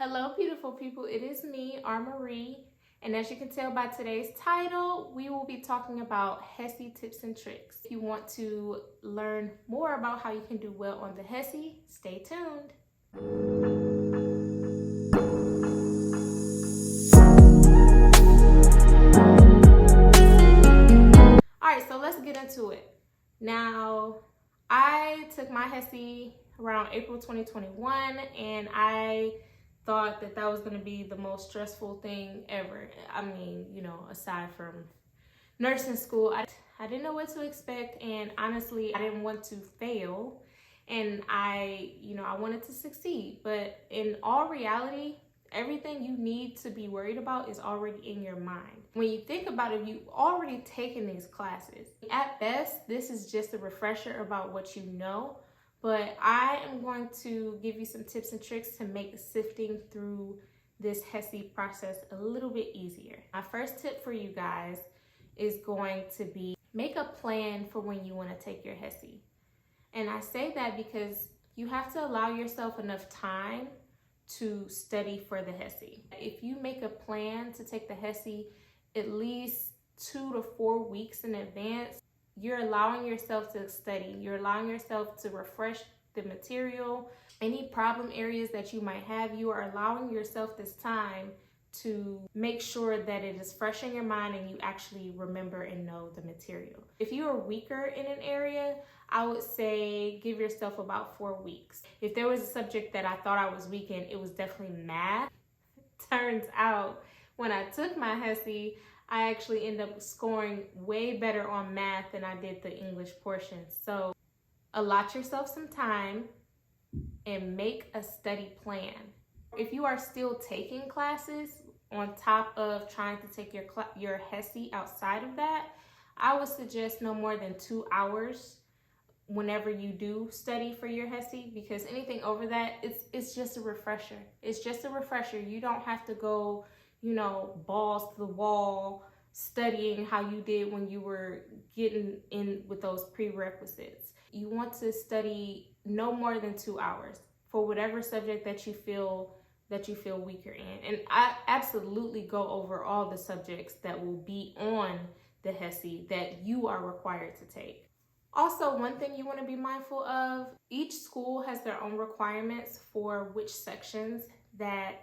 Hello, beautiful people. It is me, RMarie, and as you can tell by today's title, we will be talking about HESI tips and tricks. If you want to learn more about how you can do well on the HESI, stay tuned. All right, so let's get into it. Now, I took my HESI around April 2021, and I thought that was going to be the most stressful thing ever. I mean, aside from nursing school, I didn't know what to expect, and honestly, I didn't want to fail, and I wanted to succeed. But in all reality, everything you need to be worried about is already in your mind. When you think about it, you've already taken these classes. At best, this is just a refresher about what you know, but I am going to give you some tips and tricks to make sifting through this HESI process a little bit easier. My first tip for you guys is going to be make a plan for when you want to take your HESI. And I say that because you have to allow yourself enough time to study for the HESI. If you make a plan to take the HESI at least 2 to 4 weeks in advance, you're allowing yourself to study. You're allowing yourself to refresh the material. Any problem areas that you might have, you are allowing yourself this time to make sure that it is fresh in your mind and you actually remember and know the material. If you are weaker in an area, I would say give yourself about 4 weeks. If there was a subject that I thought I was weak in, it was definitely math. Turns out when I took my HESI, I actually ended up scoring way better on math than I did the English portion. So allot yourself some time and make a study plan. If you are still taking classes on top of trying to take your HESI outside of that, I would suggest no more than 2 hours whenever you do study for your HESI, because anything over that, it's just a refresher. It's just a refresher. You don't have to go, balls to the wall studying how you did when you were getting in with those prerequisites. You want to study no more than 2 hours for whatever subject that you feel weaker in. And I absolutely go over all the subjects that will be on the HESI that you are required to take. Also, one thing you want to be mindful of, each school has their own requirements for which sections that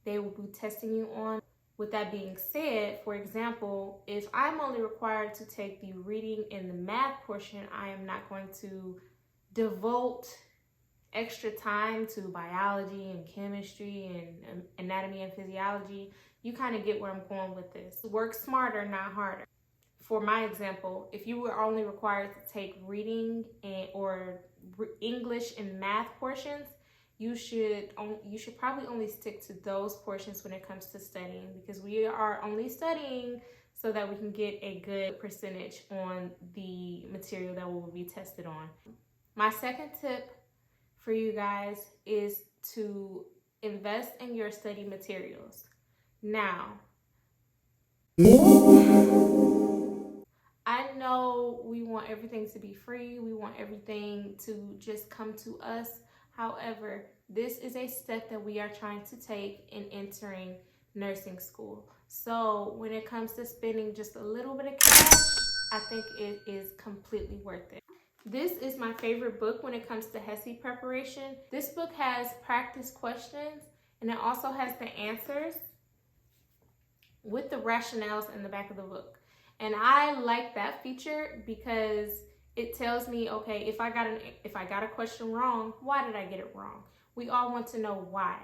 they will be testing you on. With that being said, for example, if I'm only required to take the reading and the math portion, I am not going to devote extra time to biology and chemistry and anatomy and physiology. You kind of get where I'm going with this. Work smarter, not harder. For my example, if you were only required to take reading or English and math portions, you should probably only stick to those portions when it comes to studying, because we are only studying so that we can get a good percentage on the material that we will be tested on. My second tip for you guys is to invest in your study materials. Now, I know we want everything to be free. We want everything to just come to us. However, this is a step that we are trying to take in entering nursing school. So when it comes to spending just a little bit of cash, I think it is completely worth it. This is my favorite book when it comes to HESI preparation. This book has practice questions, and it also has the answers with the rationales in the back of the book. And I like that feature because it tells me, okay, if I got a question wrong, why did I get it wrong? We all want to know why.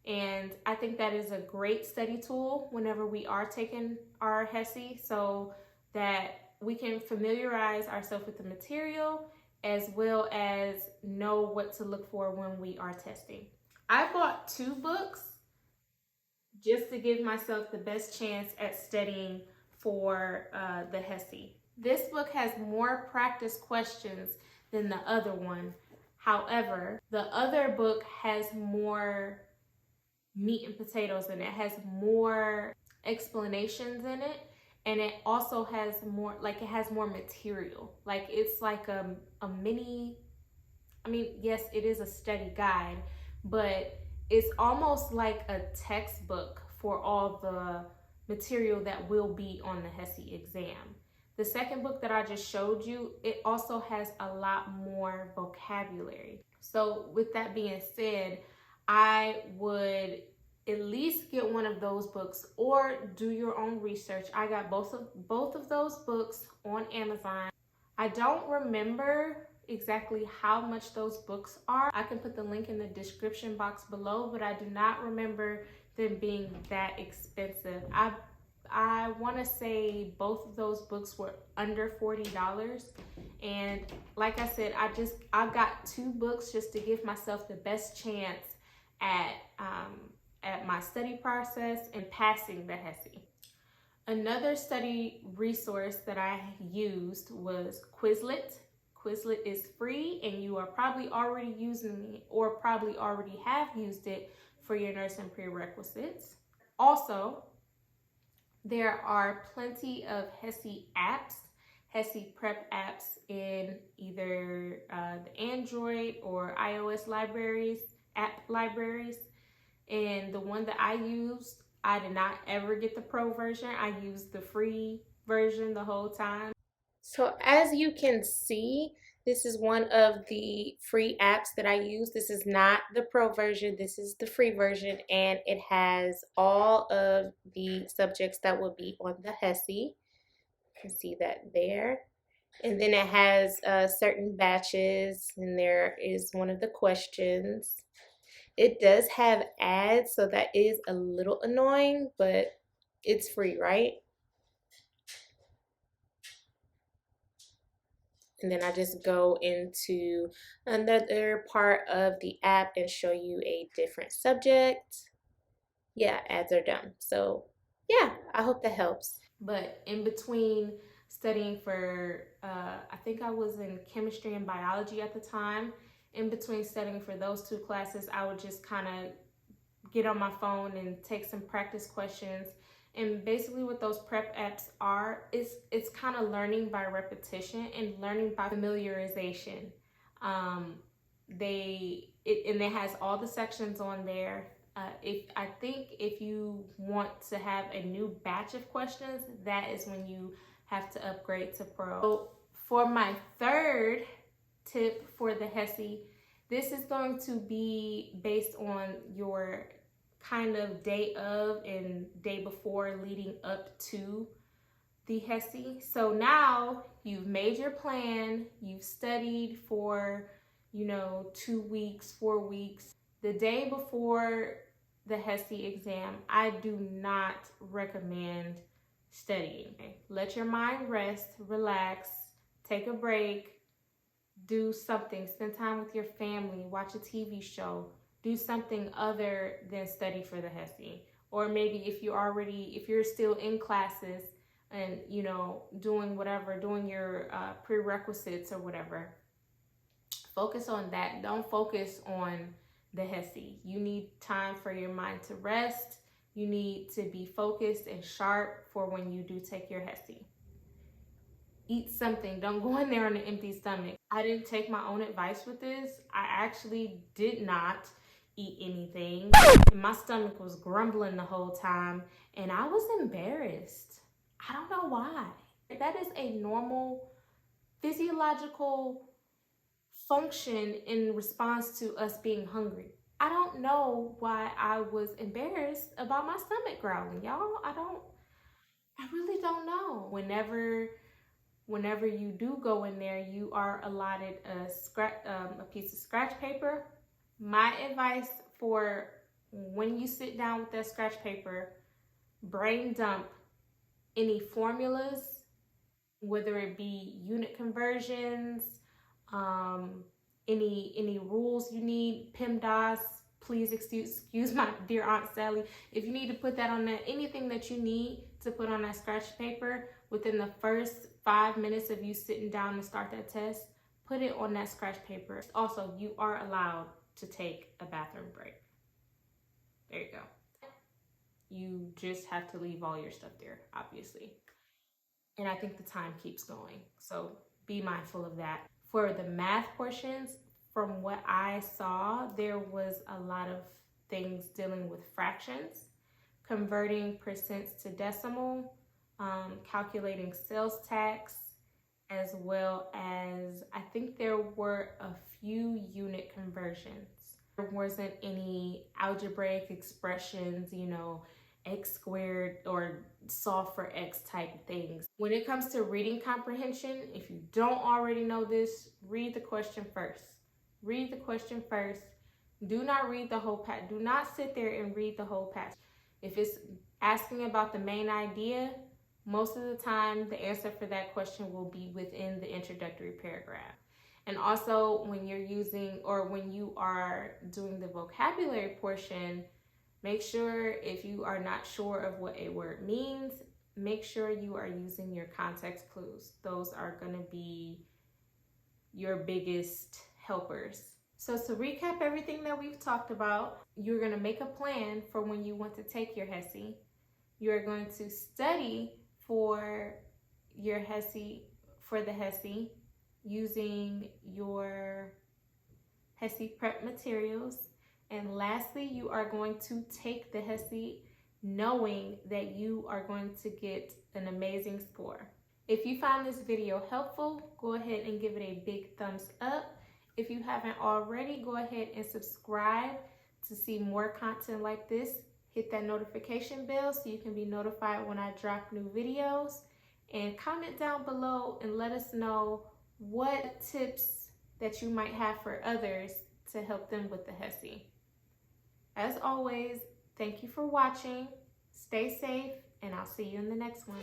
And I think that is a great study tool whenever we are taking our HESI, so that we can familiarize ourselves with the material as well as know what to look for when we are testing. I bought 2 books just to give myself the best chance at studying for the HESI. This book has more practice questions than the other one. However, the other book has more meat and potatoes in it. It has more explanations in it, and it also has more, it has more material. It's like a mini, yes, it is a study guide, but it's almost like a textbook for all the material that will be on the HESI exam. The second book that I just showed you, it also has a lot more vocabulary. So with that being said, I would at least get one of those books or do your own research. I got both of those books on Amazon. I don't remember exactly how much those books are. I can put the link in the description box below, but I do not remember them being that expensive. I want to say both of those books were under $40. And like I said, I've got two books just to give myself the best chance at my study process and passing the HESI. Another study resource that I used was Quizlet. Quizlet is free and you are probably already using it or probably already have used it for your nursing prerequisites. Also, there are plenty of HESI apps, HESI Prep apps in either the Android or iOS app libraries. And the one that I used, I did not ever get the pro version. I used the free version the whole time. So as you can see, this is one of the free apps that I use. This is not the pro version. This is the free version, and it has all of the subjects that will be on the HESI. You can see that there. And then it has certain batches, and there is one of the questions. It does have ads, so that is a little annoying, but it's free, right? And then I just go into another part of the app and show you a different subject. Yeah, ads are done. So yeah, I hope that helps. But in between studying for, I think I was in chemistry and biology at the time. In between studying for those two classes, I would just kind of get on my phone and take some practice questions. And basically what those prep apps are, it's kind of learning by repetition and learning by familiarization. And it has all the sections on there. I think if you want to have a new batch of questions, that is when you have to upgrade to pro. So for my third tip for the HESI, this is going to be based on your kind of day of and day before leading up to the HESI. So now you've made your plan, you've studied for, 2 weeks, 4 weeks. The day before the HESI exam, I do not recommend studying. Okay? Let your mind rest, relax, take a break, do something, spend time with your family, watch a TV show, do something other than study for the HESI. Or maybe if you're still in classes and, doing your prerequisites or whatever, focus on that. Don't focus on the HESI. You need time for your mind to rest. You need to be focused and sharp for when you do take your HESI. Eat something. Don't go in there on an empty stomach. I didn't take my own advice with this. I actually did not eat anything. And my stomach was grumbling the whole time, and I was embarrassed. I don't know why. That is a normal physiological function in response to us being hungry. I don't know why I was embarrassed about my stomach growling, y'all. I really don't know. Whenever you do go in there, you are allotted a piece of scratch paper. My advice for when you sit down with that scratch paper, brain dump any formulas, whether it be unit conversions, any rules you need, PEMDAS. Please excuse my dear Aunt Sally. If you need to put that on that, anything that you need to put on that scratch paper within the first 5 minutes of you sitting down to start that test, put it on that scratch paper. Also, you are allowed to take a bathroom break. There you go. You just have to leave all your stuff there, obviously. And I think the time keeps going, so be mindful of that. For the math portions, from what I saw, there was a lot of things dealing with fractions, converting percents to decimal, calculating sales tax, as well as I think there were a few unit conversions. There wasn't any algebraic expressions, you know, x squared or solve for x type things. When it comes to reading comprehension, if you don't already know this, read the question first. Read the question first. Do not read the whole passage. Do not sit there and read the whole passage. If it's asking about the main idea, most of the time the answer for that question will be within the introductory paragraph. And also when you're using, or when you are doing the vocabulary portion, make sure, if you are not sure of what a word means, make sure you are using your context clues. Those are going to be your biggest helpers. So to recap everything that we've talked about, you're going to make a plan for when you want to take your HESI. You're going to study for your HESI, for the HESI, using your HESI Prep materials. And lastly, you are going to take the HESI knowing that you are going to get an amazing score. If you found this video helpful, go ahead and give it a big thumbs up. If you haven't already, go ahead and subscribe to see more content like this. Hit that notification bell so you can be notified when I drop new videos. And comment down below and let us know what tips that you might have for others to help them with the HESI. As always, thank you for watching. Stay safe, and I'll see you in the next one.